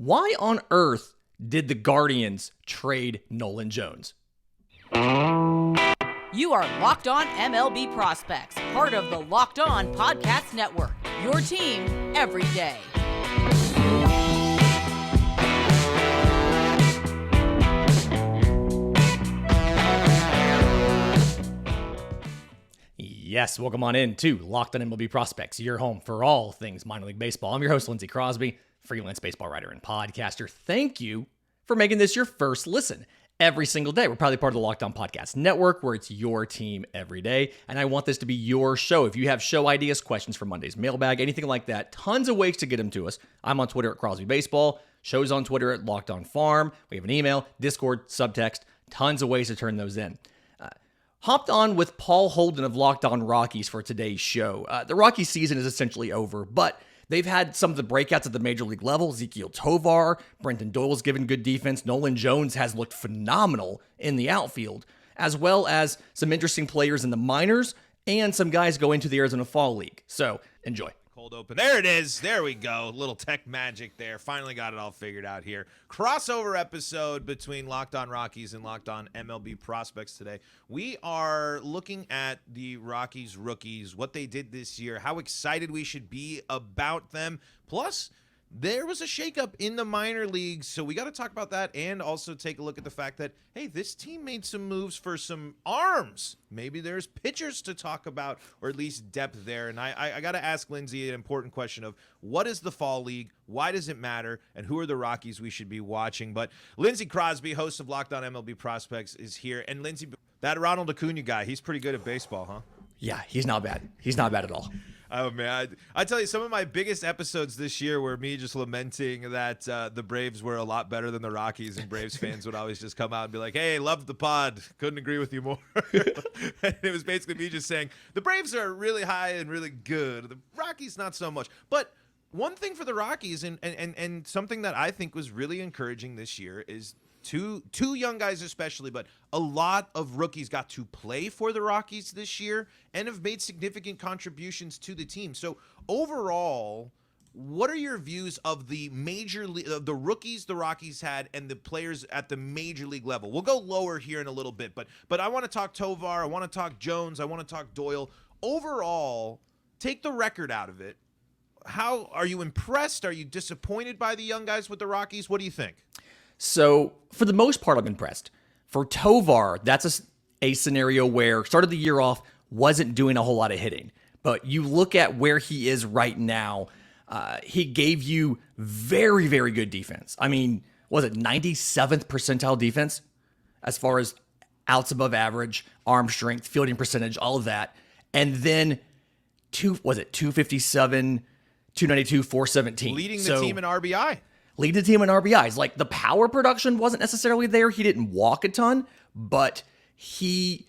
Why on earth did the Guardians trade Nolan Jones? You are Locked On MLB Prospects, part of the Locked On Podcast Network, your team every day. Yes, welcome on in to Locked On MLB Prospects, your home for all things minor league baseball. I'm your host, Lindsay Crosby, freelance baseball writer and podcaster. Thank you for making this your first listen every single day. We're probably part of the Locked On Podcast Network, where it's your team every day, and I want this to be your show. If you have show ideas, questions for Monday's mailbag, anything like that, tons of ways to get them to us. I'm on Twitter at Crosby Baseball, show's on Twitter at Locked On Farm. We have an email, Discord, subtext, tons of ways to turn those in. Hopped on with Paul Holden of Locked On Rockies for today's show. The Rockies season is essentially over, but they've had some of the breakouts at the major league level. Ezequiel Tovar, Brenton Doyle's given good defense. Nolan Jones has looked phenomenal in the outfield, as well as some interesting players in the minors and some guys going to the Arizona Fall League. So enjoy. Cold open. There it is. There we go. Little tech magic there. Finally got it all figured out here. Crossover episode between Locked On Rockies and Locked On MLB Prospects today. We are looking at the Rockies rookies, what they did this year, how excited we should be about them. Plus, there was a shakeup in the minor leagues, so we got to talk about that and also take a look at the fact that, hey, this team made some moves for some arms. Maybe there's pitchers to talk about, or at least depth there. And I got to ask Lindsay an important question of what is the Fall League, why does it matter, and who are the Rockies we should be watching? But Lindsay Crosby, host of Locked On MLB Prospects, is here. And Lindsay, that Ronald Acuna guy, he's pretty good at baseball, huh? Yeah, he's not bad. He's not bad at all. Oh, man. I tell you, some of my biggest episodes this year were me just lamenting that the Braves were a lot better than the Rockies, and Braves fans would always just come out and be like, hey, loved the pod. Couldn't agree with you more. And it was basically me just saying, the Braves are really high and really good. The Rockies, not so much. But one thing for the Rockies, and something that I think was really encouraging this year is two young guys especially, but a lot of rookies got to play for the Rockies this year and have made significant contributions to the team. So overall, what are your views of the the rookies the Rockies had and the players at the major league level? We'll go lower here in a little bit, but I want to talk Tovar, I want to talk Jones, I want to talk Doyle. Overall, take the record out of it. How are you impressed? Are you disappointed by the young guys with the Rockies? What do you think? So, for the most part, I'm impressed. For Tovar, that's a scenario where started the year off, wasn't doing a whole lot of hitting. But you look at where he is right now, he gave you very, very good defense. I mean, was it 97th percentile defense as far as outs above average, arm strength, fielding percentage, all of that. And then 257, 292, 417. Leading the team in RBI. Lead the team in RBIs. Like, the power production wasn't necessarily there. He didn't walk a ton, but he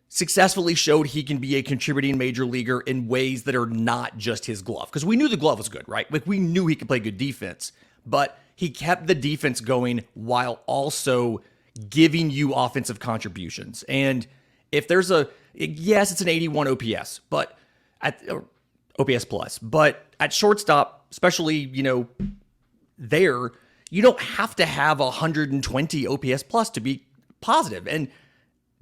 successfully showed he can be a contributing major leaguer in ways that are not just his glove. Because we knew the glove was good, right? Like, we knew he could play good defense, but he kept the defense going while also giving you offensive contributions. And if there's yes, it's an 81 OPS, but OPS plus, but at shortstop, especially, there, you don't have to have 120 OPS plus to be positive. And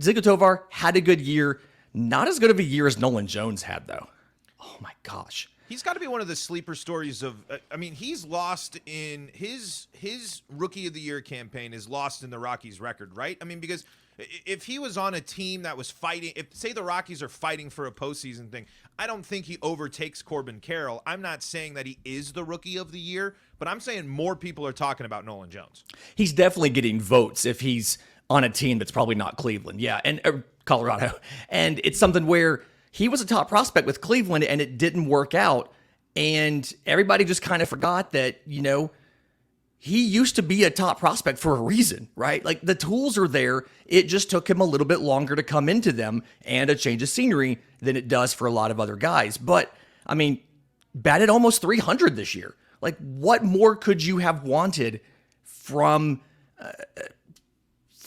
Ezequiel Tovar had a good year. Not as good of a year as Nolan Jones had, though. Oh, my gosh. He's got to be one of the sleeper stories of, he's lost in his Rookie of the Year campaign is lost in the Rockies record, right? I mean, because if he was on a team that was fighting, if say the Rockies are fighting for a postseason thing, I don't think he overtakes Corbin Carroll. I'm not saying that he is the Rookie of the Year, but I'm saying more people are talking about Nolan Jones. He's definitely getting votes if he's on a team that's probably not Cleveland. Yeah, and Colorado. And it's something where he was a top prospect with Cleveland and it didn't work out. And everybody just kind of forgot that, he used to be a top prospect for a reason, right? Like, the tools are there. It just took him a little bit longer to come into them and a change of scenery than it does for a lot of other guys. But, batted almost 300 this year. Like, what more could you have wanted from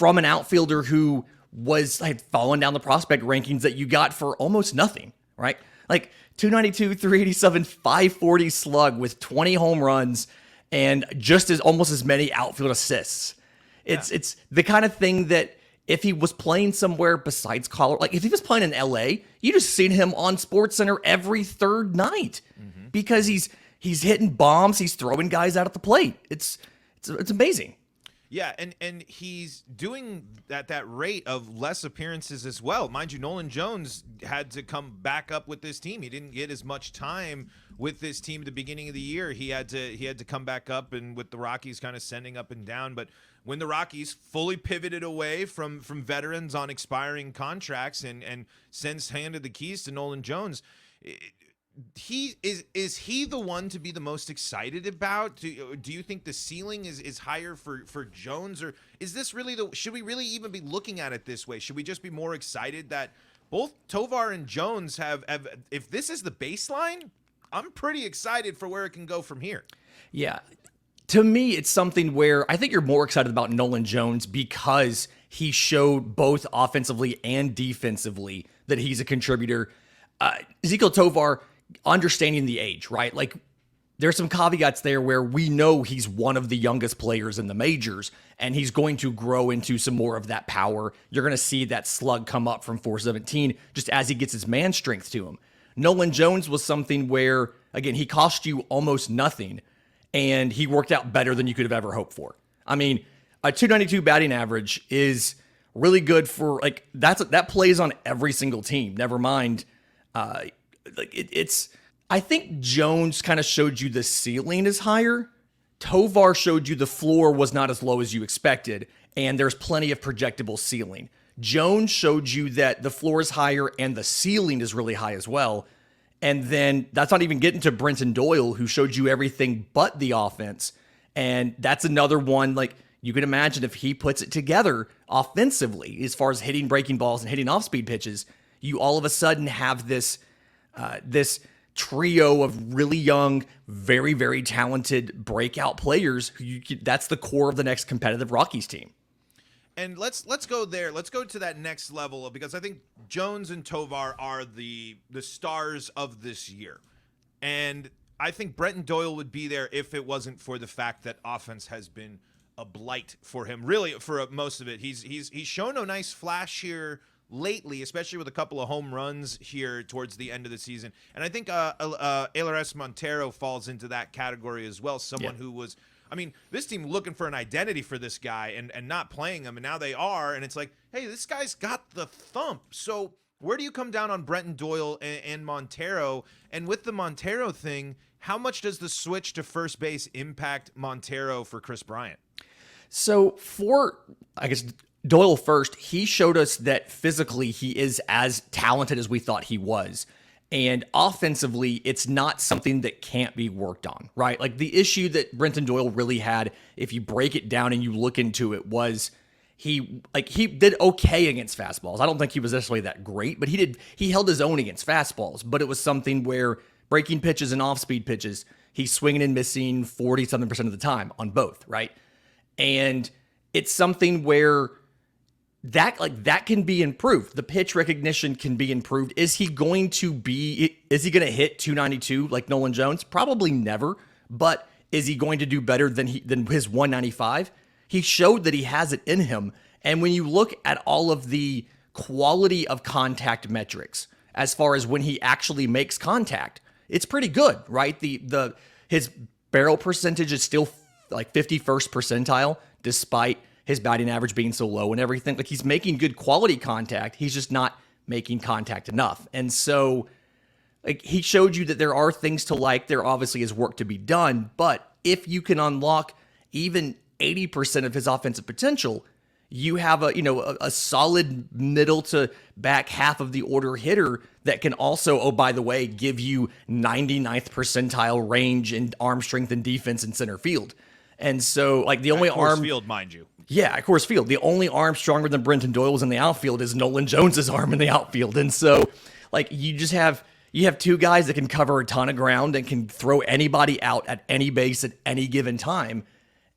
an outfielder who had fallen down the prospect rankings that you got for almost nothing, right? Like, 292, 387, 540 slug with 20 home runs and just as almost as many outfield assists. It's the kind of thing that if he was playing somewhere besides Colorado, like if he was playing in LA, you just seen him on SportsCenter every third night because he's hitting bombs, he's throwing guys out at the plate. It's amazing. Yeah, and he's doing that rate of less appearances as well. Mind you, Nolan Jones had to come back up with this team. He didn't get as much time with this team at the beginning of the year. He had to come back up, and with the Rockies kind of sending up and down. But when the Rockies fully pivoted away from veterans on expiring contracts and since handed the keys to Nolan Jones, is he the one to be the most excited about? Do you think the ceiling is higher for Jones, or is this really should we really even be looking at it this way? Should we just be more excited that both Tovar and Jones have if this is the baseline, I'm pretty excited for where it can go from here. Yeah. To me, it's something where I think you're more excited about Nolan Jones because he showed both offensively and defensively that he's a contributor. Ezequiel Tovar, understanding the age, right? Like there's some caveats there where we know he's one of the youngest players in the majors and he's going to grow into some more of that power. You're going to see that slug come up from 417 just as he gets his man strength to him. Nolan Jones was something where, again, he cost you almost nothing and he worked out better than you could have ever hoped for. I mean, a 292 batting average is really good for like that plays on every single team. Never mind. I think Jones kind of showed you the ceiling is higher. Tovar showed you the floor was not as low as you expected, and there's plenty of projectable ceiling. Jones showed you that the floor is higher and the ceiling is really high as well. And then that's not even getting to Brenton Doyle, who showed you everything but the offense. And that's another one, like you can imagine if he puts it together offensively, as far as hitting breaking balls and hitting off-speed pitches, you all of a sudden have this trio of really young, very, very talented breakout players that's the core of the next competitive Rockies team. And let's go there. Let's go to that next level because I think Jones and Tovar are the stars of this year. And I think Brenton Doyle would be there if it wasn't for the fact that offense has been a blight for him. Really, for most of it. He's shown a nice flash here lately, especially with a couple of home runs here towards the end of the season. And I think Eleres Montero falls into that category as well. Someone who was, I mean, this team looking for an identity for this guy and not playing him, and now they are, and it's like, hey, this guy's got the thump. So where do you come down on Brenton Doyle and Montero? And with the Montero thing, how much does the switch to first base impact Montero for Chris Bryant? So for, I guess, Doyle first, he showed us that physically he is as talented as we thought he was. And offensively, it's not something that can't be worked on, right? Like the issue that Brenton Doyle really had, if you break it down and you look into it, was he did okay against fastballs. I don't think he was necessarily that great, but he held his own against fastballs. But it was something where breaking pitches and off-speed pitches, he's swinging and missing 40-something% of the time on both, right? And it's something where that can be improved. The pitch recognition can be improved. Is he going to hit 292 like Nolan Jones? Probably never. But is he going to do better than his 195? He showed that he has it in him. And when you look at all of the quality of contact metrics, as far as when he actually makes contact, it's pretty good, right? His barrel percentage is still like 51st percentile, despite his batting average being so low and everything. Like he's making good quality contact. He's just not making contact enough. And so like he showed you that there are things to like. There obviously is work to be done, but if you can unlock even 80% of his offensive potential, you have a solid middle to back half of the order hitter that can also, oh, by the way, give you 99th percentile range and arm strength and defense in center field. And so like the only arm field, mind you. Yeah, at Coors Field. The only arm stronger than Brenton Doyle's in the outfield is Nolan Jones's arm in the outfield. And so, like, you have two guys that can cover a ton of ground and can throw anybody out at any base at any given time.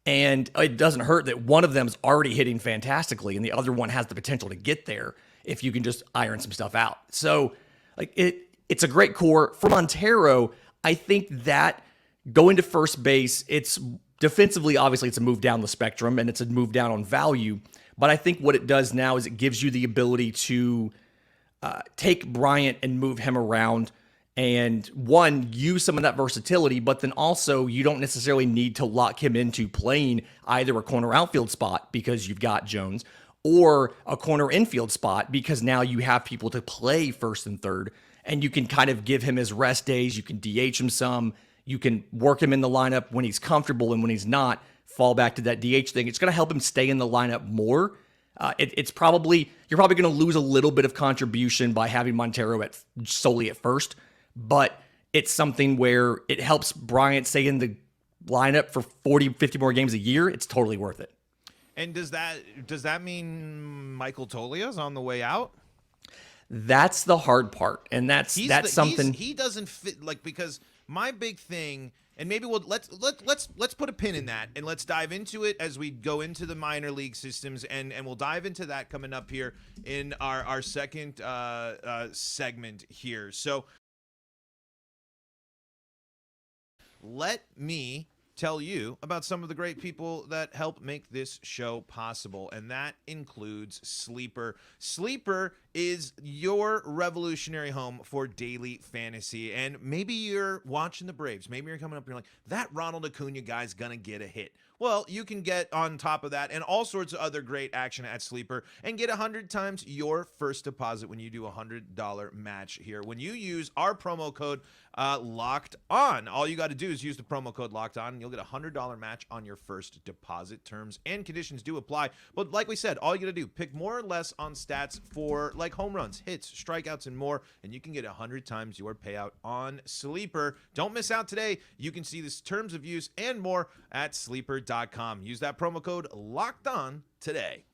And it doesn't hurt that one of them is already hitting fantastically and the other one has the potential to get there if you can just iron some stuff out. So, like, it's a great core. For Montero, I think that going to first base, it's defensively, obviously, it's a move down the spectrum and it's a move down on value. But I think what it does now is it gives you the ability to take Bryant and move him around and, one, use some of that versatility, but then also you don't necessarily need to lock him into playing either a corner outfield spot because you've got Jones or a corner infield spot because now you have people to play first and third, and you can kind of give him his rest days. You can DH him some. You can work him in the lineup when he's comfortable, and when he's not, fall back to that DH thing. It's going to help him stay in the lineup more. You're probably going to lose a little bit of contribution by having Montero solely at first, but it's something where it helps Bryant stay in the lineup for 40, 50 more games a year. It's totally worth it. And does that mean Michael Tolia's on the way out? That's the hard part, and that's something he doesn't fit, like, because my big thing, and maybe let's put a pin in that and let's dive into it as we go into the minor league systems, and we'll dive into that coming up here in our second segment here. So let me tell you about some of the great people that help make this show possible, and that includes Sleeper. Sleeper is your revolutionary home for daily fantasy, and maybe you're watching the Braves. Maybe you're coming up and you're like, that Ronald Acuna guy's gonna get a hit. Well, you can get on top of that and all sorts of other great action at Sleeper and get 100 times your first deposit when you do a $100 match here. When you use our promo code Locked On, all you got to do is use the promo code Locked On, and you'll get a $100 match on your first deposit. Terms and conditions do apply. But like we said, all you got to do, pick more or less on stats for like home runs, hits, strikeouts, and more, and you can get 100 times your payout on Sleeper. Don't miss out today. You can see this terms of use and more at sleeper.com. Use that promo code Locked On today.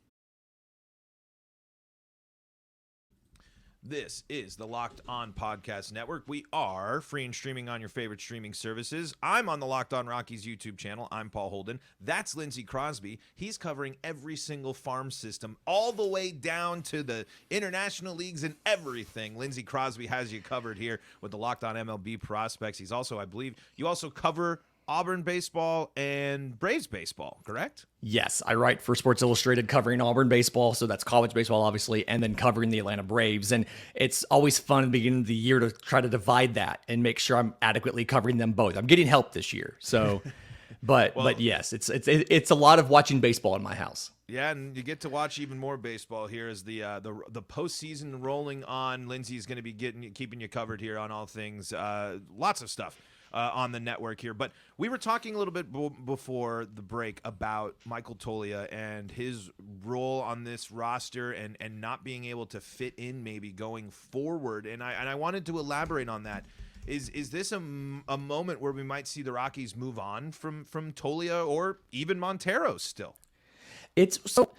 This is the Locked On Podcast Network. We are free and streaming on your favorite streaming services. I'm on the Locked On Rockies YouTube channel. I'm Paul Holden. That's Lindsay Crosby. He's covering every single farm system, all the way down to the international leagues and everything. Lindsay Crosby has you covered here with the Locked On MLB prospects. He's also, I believe, you also cover Auburn baseball and Braves baseball, correct? Yes, I write for Sports Illustrated covering Auburn baseball, so that's college baseball, obviously, and then covering the Atlanta Braves. And it's always fun at the beginning of the year to try to divide that and make sure I'm adequately covering them both. I'm getting help this year, so, but yes, it's a lot of watching baseball in my house. Yeah, and you get to watch even more baseball here as the postseason rolling on. Lindsay's going to be keeping you covered here on all things, lots of stuff. On the network here. But we were talking a little bit before the break about Michael Tolia and his role on this roster and not being able to fit in maybe going forward. And I wanted to elaborate on that. Is this a moment where we might see the Rockies move on from Tolia or even Montero still? So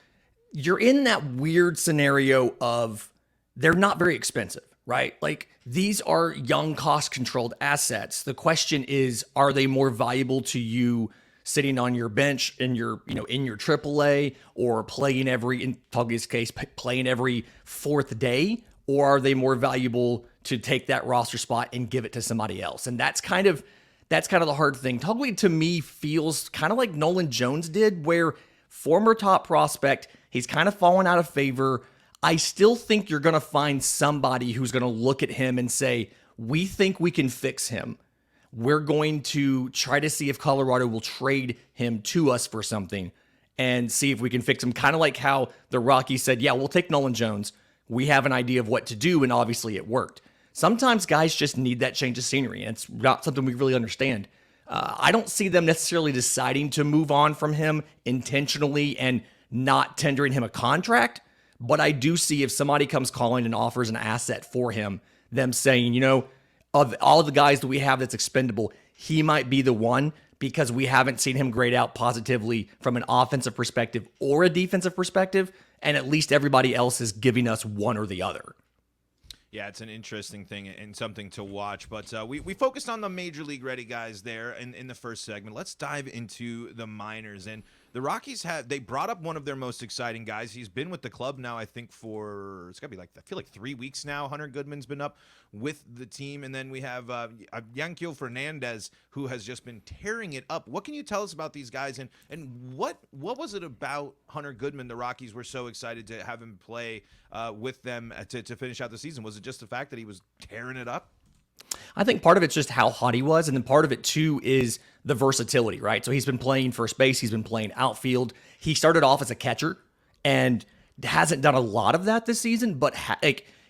you're in that weird scenario of they're not very expensive, right? Like, these are young, cost-controlled assets. The question is, are they more valuable to you sitting on your bench in your AAA or playing in Toggy's case, playing every fourth day? Or are they more valuable to take that roster spot and give it to somebody else? And that's kind of the hard thing. Toggy, to me, feels kind of like Nolan Jones did, where former top prospect, he's kind of fallen out of favor. I still think you're going to find somebody who's going to look at him and say, we think we can fix him. We're going to try to see if Colorado will trade him to us for something and see if we can fix him. Kind of like how the Rockies said, yeah, we'll take Nolan Jones. We have an idea of what to do, and obviously it worked. Sometimes guys just need that change of scenery, and it's not something we really understand. I don't see them necessarily deciding to move on from him intentionally and not tendering him a contract. But I do see if somebody comes calling and offers an asset for him, them saying, of all the guys that we have that's expendable, he might be the one because we haven't seen him grade out positively from an offensive perspective or a defensive perspective, and at least everybody else is giving us one or the other. Yeah, it's an interesting thing and something to watch. But we focused on the Major League Ready guys there in the first segment. Let's dive into the minors. And the Rockies they brought up one of their most exciting guys. He's been with the club now, I think, for it's got to be I feel like 3 weeks now. Hunter Goodman's been up with the team. And then we have Yanquiel Fernandez, who has just been tearing it up. What can you tell us about these guys? And what was it about Hunter Goodman the Rockies were so excited to have him play with them to finish out the season? Was it just the fact that he was tearing it up? I think part of it's just how hot he was, and then part of it too is the versatility, right? So he's been playing first base, he's been playing outfield. He started off as a catcher and hasn't done a lot of that this season, but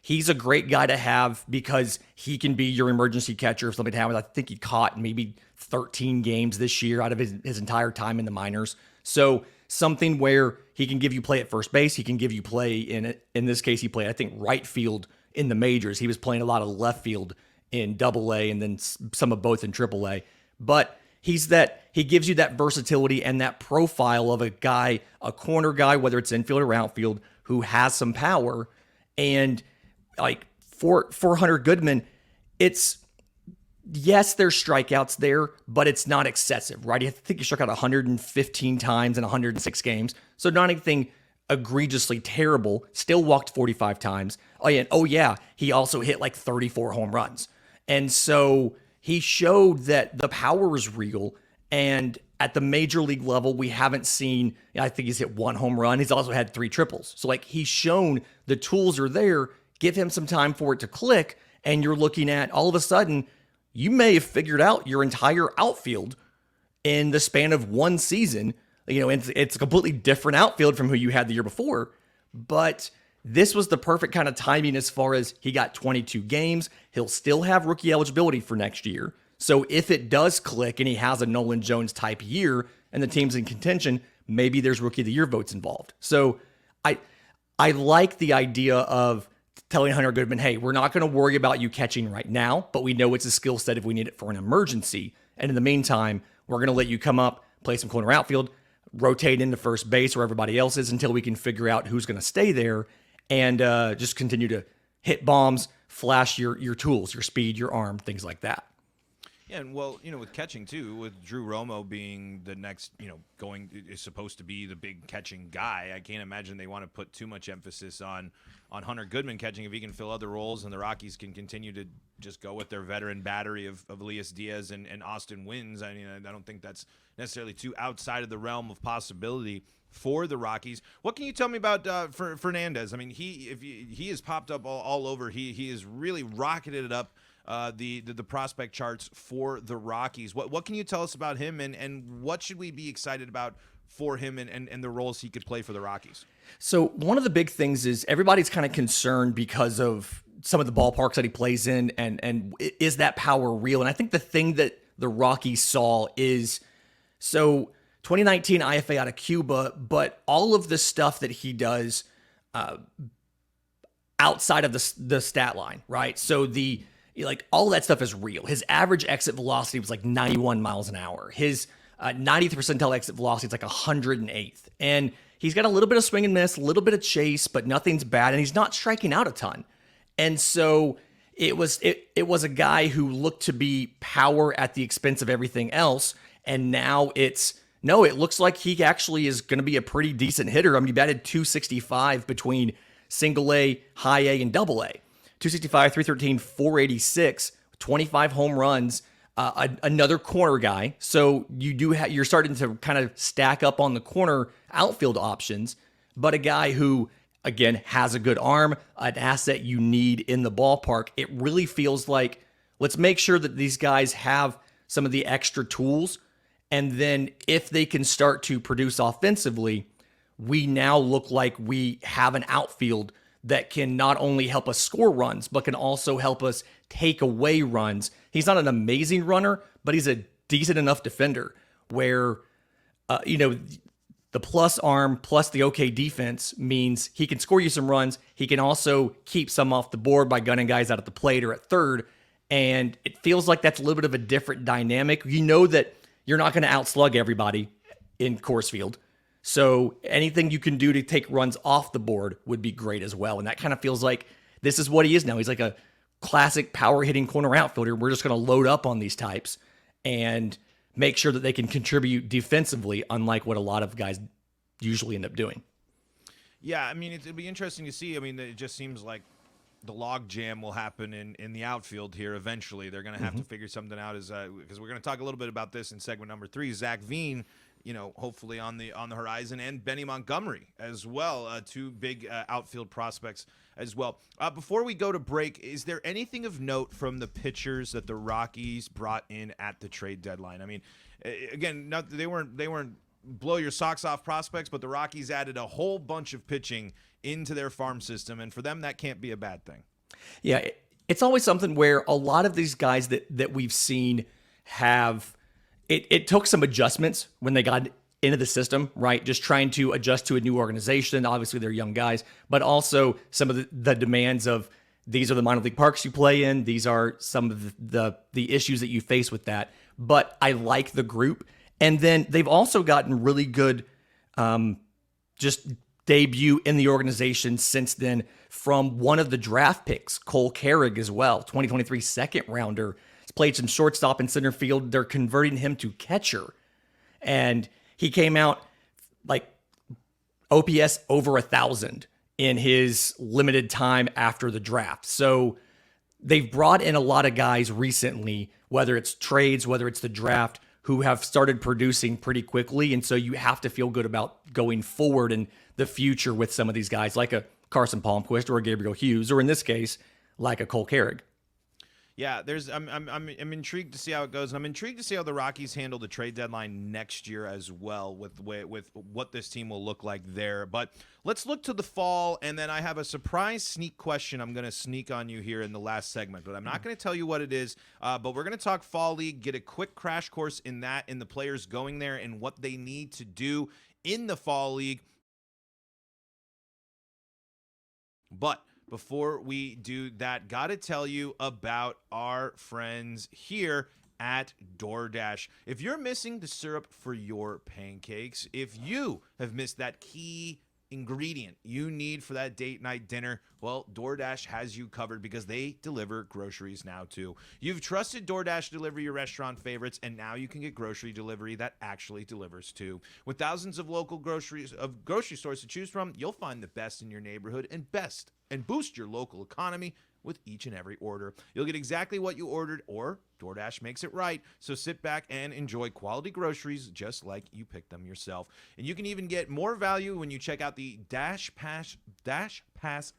he's a great guy to have because he can be your emergency catcher if something happens. I think he caught maybe 13 games this year out of his entire time in the minors. So something where he can give you play at first base, he can give you play in this case, he played, I think, right field in the majors. He was playing a lot of left field in Double-A and then some of both in Triple-A. But he gives you that versatility and that profile of a guy, a corner guy, whether it's infield or outfield, who has some power. And like for Hunter Goodman, yes, there's strikeouts there, but it's not excessive, right? I think he struck out 115 times in 106 games. So not anything egregiously terrible. Still walked 45 times. Oh yeah, he also hit like 34 home runs. And so he showed that the power is real. And at the major league level, we haven't seen, I think he's hit 1 home run. He's also had 3 triples. So like he's shown the tools are there. Give him some time for it to click. And you're looking at all of a sudden, you may have figured out your entire outfield in the span of 1 season. It's a completely different outfield from who you had the year before. But this was the perfect kind of timing as far as he got 22 games. He'll still have rookie eligibility for next year. So if it does click and he has a Nolan Jones type year and the team's in contention, maybe there's rookie of the year votes involved. So I like the idea of telling Hunter Goodman, hey, we're not going to worry about you catching right now, but we know it's a skill set if we need it for an emergency. And in the meantime, we're going to let you come up, play some corner outfield, rotate into first base where everybody else is until we can figure out who's going to stay there. And just continue to hit bombs, flash your tools, your speed, your arm, things like that. Yeah, and well, with catching too, with Drew Romo being the next, is supposed to be the big catching guy. I can't imagine they want to put too much emphasis on Hunter Goodman catching if he can fill other roles, and the Rockies can continue to just go with their veteran battery of Elias Diaz and Austin Wynns. I mean, I don't think that's necessarily too outside of the realm of possibility for the Rockies. What can you tell me about Fernandez? I mean, he has popped up all over. He has really rocketed it up the prospect charts for the Rockies. What can you tell us about him, and what should we be excited about for him and the roles he could play for the Rockies? So one of the big things is everybody's kind of concerned because of some of the ballparks that he plays in, and is that power real? And I think the thing that the Rockies saw is, so 2019 IFA out of Cuba, but all of the stuff that he does outside of the stat line, right? So all that stuff is real. His average exit velocity was like 91 miles an hour. His 90th percentile exit velocity is like 108th. And he's got a little bit of swing and miss, a little bit of chase, but nothing's bad. And he's not striking out a ton. And so it was a guy who looked to be power at the expense of everything else. And now it looks like he actually is going to be a pretty decent hitter. I mean, he batted 265 between single A, high A, and double A. 265, 313, 486, 25 home runs, another corner guy. So you're starting to kind of stack up on the corner outfield options, but a guy who, again, has a good arm, an asset you need in the ballpark. It really feels like, let's make sure that these guys have some of the extra tools. And then if they can start to produce offensively, we now look like we have an outfield that can not only help us score runs, but can also help us take away runs. He's not an amazing runner, but he's a decent enough defender where, the plus arm plus the okay defense means he can score you some runs. He can also keep some off the board by gunning guys out at the plate or at third. And it feels like that's a little bit of a different dynamic. You know that you're not going to outslug everybody in Coors Field. So anything you can do to take runs off the board would be great as well. And that kind of feels like this is what he is now. He's like a classic power hitting corner outfielder. We're just going to load up on these types. And make sure that they can contribute defensively, unlike what a lot of guys usually end up doing. Yeah, I mean, it'd be interesting to see. I mean, it just seems like the log jam will happen in the outfield here eventually. They're going to have to figure something out because we're going to talk a little bit about this in segment number 3. Zach Veen, hopefully on the horizon, and Benny Montgomery as well, 2 big outfield prospects as well. Before we go to break, is there anything of note from the pitchers that the Rockies brought in at the trade deadline? I mean, again, they weren't blow your socks off prospects, but the Rockies added a whole bunch of pitching into their farm system, and for them, that can't be a bad thing. Yeah, it's always something where a lot of these guys that we've seen have it took some adjustments when they got into the system, right? Just trying to adjust to a new organization. Obviously, they're young guys, but also some of the demands of these are the minor league parks you play in. These are some of the issues that you face with that. But I like the group. And then they've also gotten really good just debut in the organization since then from one of the draft picks, Cole Carrig as well, 2023 second rounder. He's played some shortstop and center field. They're converting him to catcher. And he came out like OPS over 1,000 in his limited time after the draft. So they've brought in a lot of guys recently, whether it's trades, whether it's the draft, who have started producing pretty quickly. And so you have to feel good about going forward in the future with some of these guys, like a Carson Palmquist or a Gabriel Hughes, or in this case, like a Cole Carrig. Yeah, I'm intrigued to see how it goes, and I'm intrigued to see how the Rockies handle the trade deadline next year as well, with what this team will look like there. But let's look to the fall, and then I have a surprise sneak question I'm going to sneak on you here in the last segment, but I'm not going to tell you what it is. But we're going to talk fall league, get a quick crash course in the players going there and what they need to do in the fall league. But before we do that, got to tell you about our friends here at DoorDash. If you're missing the syrup for your pancakes, if you have missed that key ingredient you need for that date night dinner, well, DoorDash has you covered because they deliver groceries now too. You've trusted DoorDash to deliver your restaurant favorites, and now you can get grocery delivery that actually delivers too. With thousands of local grocery stores to choose from, you'll find the best in your neighborhood and boost your local economy with each and every order. You'll get exactly what you ordered, or DoorDash makes it right. So sit back and enjoy quality groceries just like you picked them yourself. And you can even get more value when you check out the Dash Pass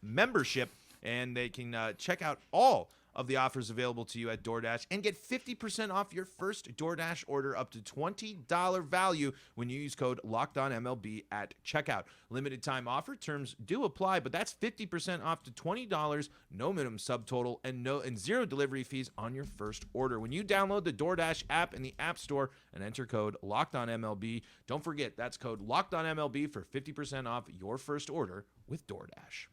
membership, and they can check out all of the offers available to you at DoorDash and get 50% off your first DoorDash order up to $20 value when you use code LOCKEDONMLB at checkout. Limited time offer, terms do apply, but that's 50% off to $20, no minimum subtotal, and zero delivery fees on your first order. When you download the DoorDash app in the App Store and enter code LOCKEDONMLB, don't forget that's code LOCKEDONMLB for 50% off your first order with DoorDash.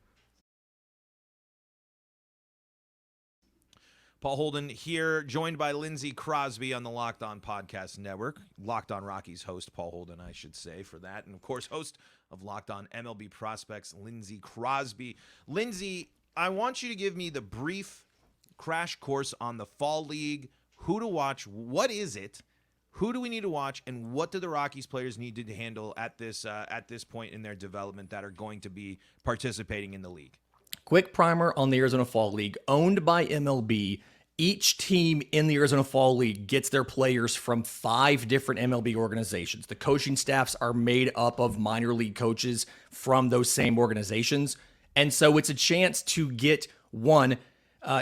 Paul Holden here, joined by Lindsay Crosby on the Locked On Podcast Network. Locked On Rockies host Paul Holden, I should say, for that. And, of course, host of Locked On MLB Prospects, Lindsay Crosby. Lindsay, I want you to give me the brief crash course on the Fall League, who to watch, what is it, who do we need to watch, and what do the Rockies players need to handle at this point in their development that are going to be participating in the league? Quick primer on the Arizona Fall League, owned by MLB. Each team in the Arizona Fall League gets their players from 5 different MLB organizations. The coaching staffs are made up of minor league coaches from those same organizations. And so it's a chance to get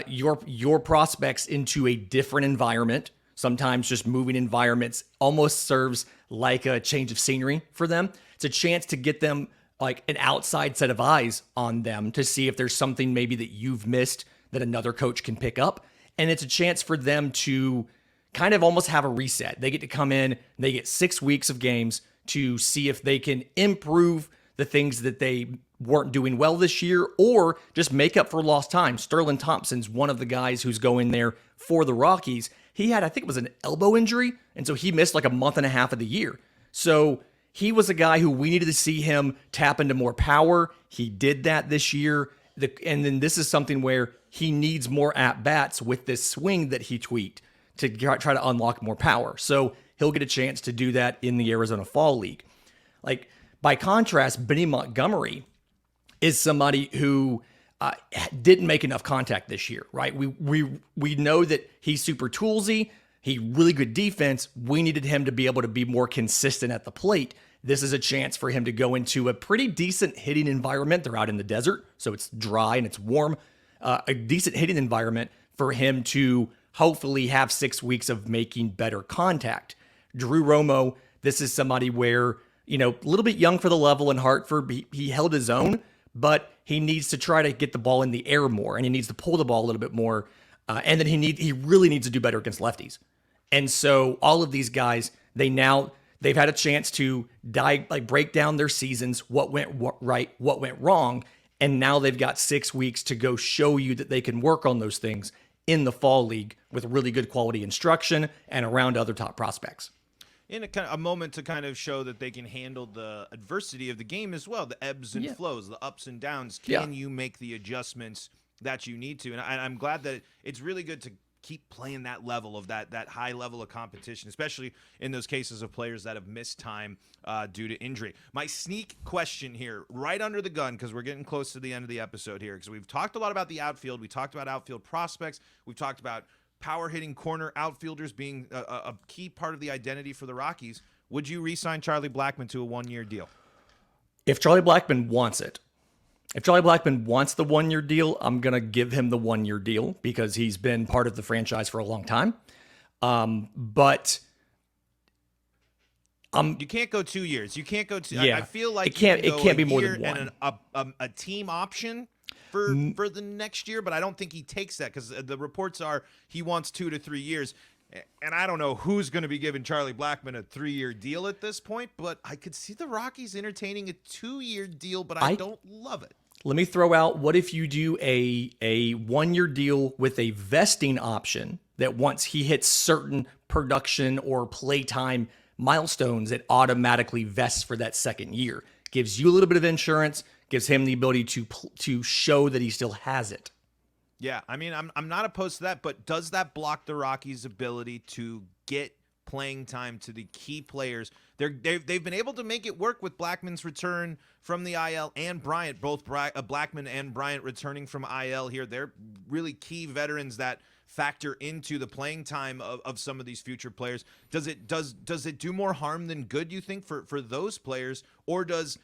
your prospects into a different environment. Sometimes just moving environments almost serves like a change of scenery for them. It's a chance to get them like an outside set of eyes on them to see if there's something maybe that you've missed that another coach can pick up. And it's a chance for them to kind of almost have a reset. They get to come in, they get 6 weeks of games to see if they can improve the things that they weren't doing well this year or just make up for lost time. Sterling Thompson's one of the guys who's going there for the Rockies. He had, I think it was an elbow injury, and so he missed like a month and a half of the year. So he was a guy who we needed to see him tap into more power. He did that this year. And then this is something where he needs more at-bats with this swing that he tweaked to try to unlock more power. So he'll get a chance to do that in the Arizona Fall League. Like, by contrast, Benny Montgomery is somebody who didn't make enough contact this year, right? We know that he's super toolsy. He really good defense. We needed him to be able to be more consistent at the plate. This is a chance for him to go into a pretty decent hitting environment. They're out in the desert, so it's dry and it's warm. A decent hitting environment for him to hopefully have 6 weeks of making better contact. Drew Romo, this is somebody where, a little bit young for the level in Hartford. He held his own, but he needs to try to get the ball in the air more, and he needs to pull the ball a little bit more. And then he really needs to do better against lefties. And so all of these guys, they've had a chance to break down their seasons, what went right, what went wrong, and now they've got 6 weeks to go show you that they can work on those things in the fall league with really good quality instruction and around other top prospects. In a moment to kind of show that they can handle the adversity of the game as well, the ebbs and flows, the ups and downs. Can you make the adjustments that you need to? And I'm glad that it's really good to keep playing that level of that high level of competition, especially in those cases of players that have missed time due to injury. My sneak question here, right under the gun, because we're getting close to the end of the episode here, because we've talked a lot about the outfield. We talked about outfield prospects. We've talked about power hitting corner outfielders being a key part of the identity for the Rockies. Would you re-sign Charlie Blackmon to a 1-year deal? If Charlie Blackmon wants it. If Charlie Blackmon wants the 1-year deal, I'm going to give him the 1-year deal because he's been part of the franchise for a long time. But you can't go 2 years. You can't go I feel like it can't be more than one. And a team option for the next year, but I don't think he takes that because the reports are he wants 2 to 3 years. And I don't know who's going to be giving Charlie Blackmon a 3-year deal at this point, but I could see the Rockies entertaining a 2-year deal, but I don't love it. Let me throw out, what if you do a 1-year deal with a vesting option that once he hits certain production or playtime milestones, it automatically vests for that second year. Gives you a little bit of insurance, gives him the ability to show that he still has it. Yeah, I mean, I'm not opposed to that, but does that block the Rockies' ability to get playing time to the key players? They've been able to make it work with Blackmon's return from the IL and Bryant, both Blackmon and Bryant returning from IL here. They're really key veterans that factor into the playing time of some of these future players. Does it do more harm than good, you think, for those players, or does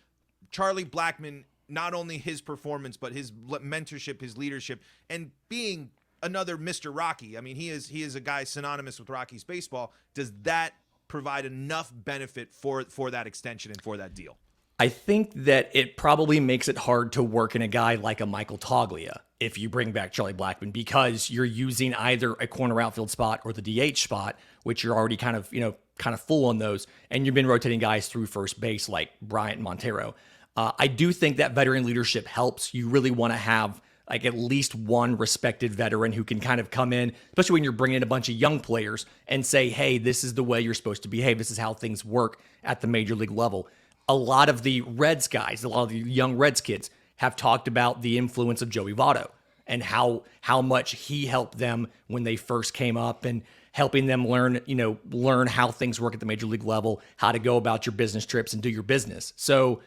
Charlie Blackmon, not only his performance, but his mentorship, his leadership, and being another Mr. Rocky? I mean, he is a guy synonymous with Rockies baseball. Does that provide enough benefit for that extension and for that deal? I think that it probably makes it hard to work in a guy like a Michael Toglia if you bring back Charlie Blackmon, because you're using either a corner outfield spot or the DH spot, which you're already kind of full on those, and you've been rotating guys through first base like Bryant and Montero. I do think that veteran leadership helps. You really want to have like at least one respected veteran who can kind of come in, especially when you're bringing in a bunch of young players, and say, hey, this is the way you're supposed to behave. This is how things work at the major league level. A lot of the Reds guys, a lot of the young Reds kids have talked about the influence of Joey Votto and how much he helped them when they first came up, and helping them learn how things work at the major league level, how to go about your business trips and do your business. So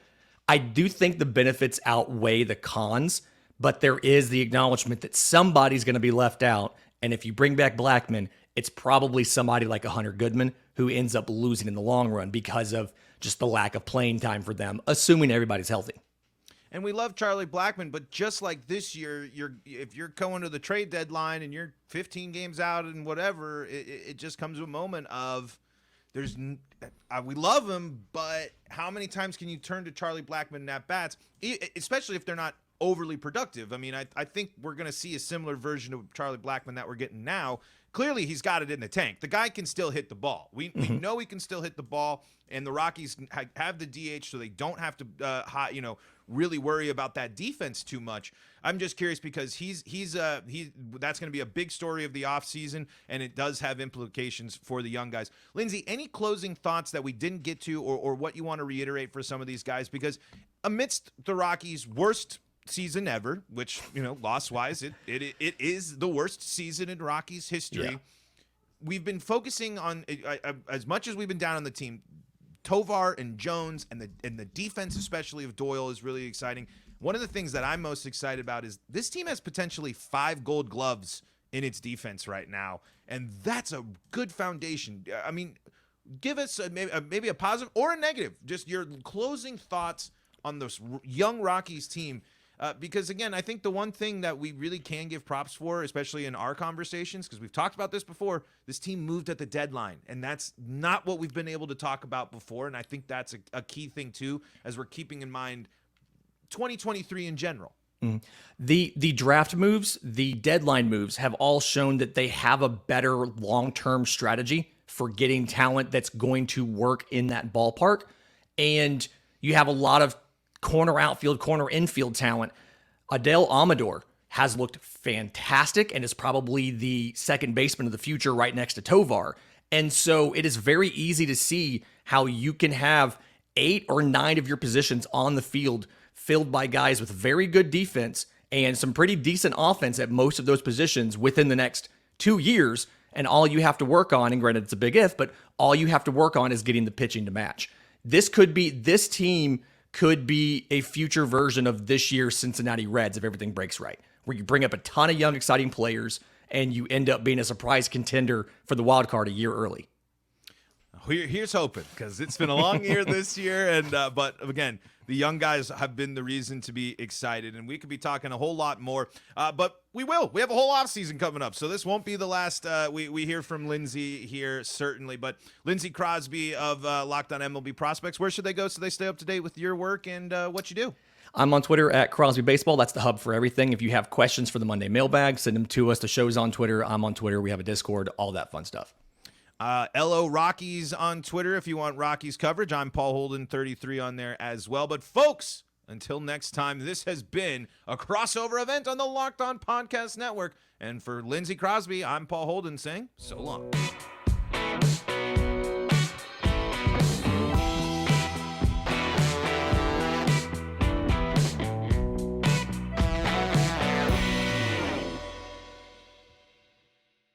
I do think the benefits outweigh the cons, but there is the acknowledgement that somebody's going to be left out. And if you bring back Blackmon, it's probably somebody like a Hunter Goodman who ends up losing in the long run because of just the lack of playing time for them, assuming everybody's healthy. And we love Charlie Blackmon, but just like this year, if you're going to the trade deadline and you're 15 games out and whatever, it just comes to a moment of we love him, but how many times can you turn to Charlie Blackmon at bats, especially if they're not overly productive? I mean, I think we're going to see a similar version of Charlie Blackmon that we're getting now. Clearly, he's got it in the tank. The guy can still hit the ball. We know he can still hit the ball, and the Rockies have the DH, so they don't have to really worry about that defense too much. I'm just curious because that's going to be a big story of the offseason, and it does have implications for the young guys. Lindsay, any closing thoughts that we didn't get to, or what you want to reiterate for some of these guys? Because amidst the Rockies' worst season ever, which, loss-wise, it is the worst season in Rockies history. we've been focusing on, as much as we've been down on the team, Tovar and Jones and the defense, especially of Doyle, is really exciting. One of the things that I'm most excited about is this team has potentially 5 Gold Gloves in its defense right now, and that's a good foundation. I mean, give us maybe a positive or a negative, just your closing thoughts on this young Rockies team. Because, again, I think the one thing that we really can give props for, especially in our conversations, because we've talked about this before, this team moved at the deadline, and that's not what we've been able to talk about before, and I think that's a key thing, too, as we're keeping in mind 2023 in general. Mm. The draft moves, the deadline moves have all shown that they have a better long-term strategy for getting talent that's going to work in that ballpark, and you have a lot of corner outfield, corner infield talent. Adele Amador has looked fantastic and is probably the second baseman of the future right next to Tovar. And so it is very easy to see how you can have 8 or 9 of your positions on the field filled by guys with very good defense and some pretty decent offense at most of those positions within the next 2 years. And all you have to work on, and granted it's a big if, but all you have to work on is getting the pitching to match. This team could be a future version of this year's Cincinnati Reds if everything breaks right, where you bring up a ton of young, exciting players and you end up being a surprise contender for the wild card a year early. Here's hoping, because it's been a long year this year, and but again, the young guys have been the reason to be excited, and we could be talking a whole lot more, but we will. We have a whole offseason coming up, so this won't be the last we hear from Lindsay here, certainly. But Lindsay Crosby of Locked On MLB Prospects, where should they go so they stay up to date with your work and what you do? I'm on Twitter at Crosby Baseball. That's the hub for everything. If you have questions for the Monday mailbag, send them to us. The show's on Twitter. I'm on Twitter. We have a Discord, all that fun stuff. LO Rockies on Twitter if you want Rockies coverage. I'm Paul Holden 33 on there as well. But folks, until next time, this has been a crossover event on the Locked On Podcast Network. And for Lindsay Crosby, I'm Paul Holden saying so long.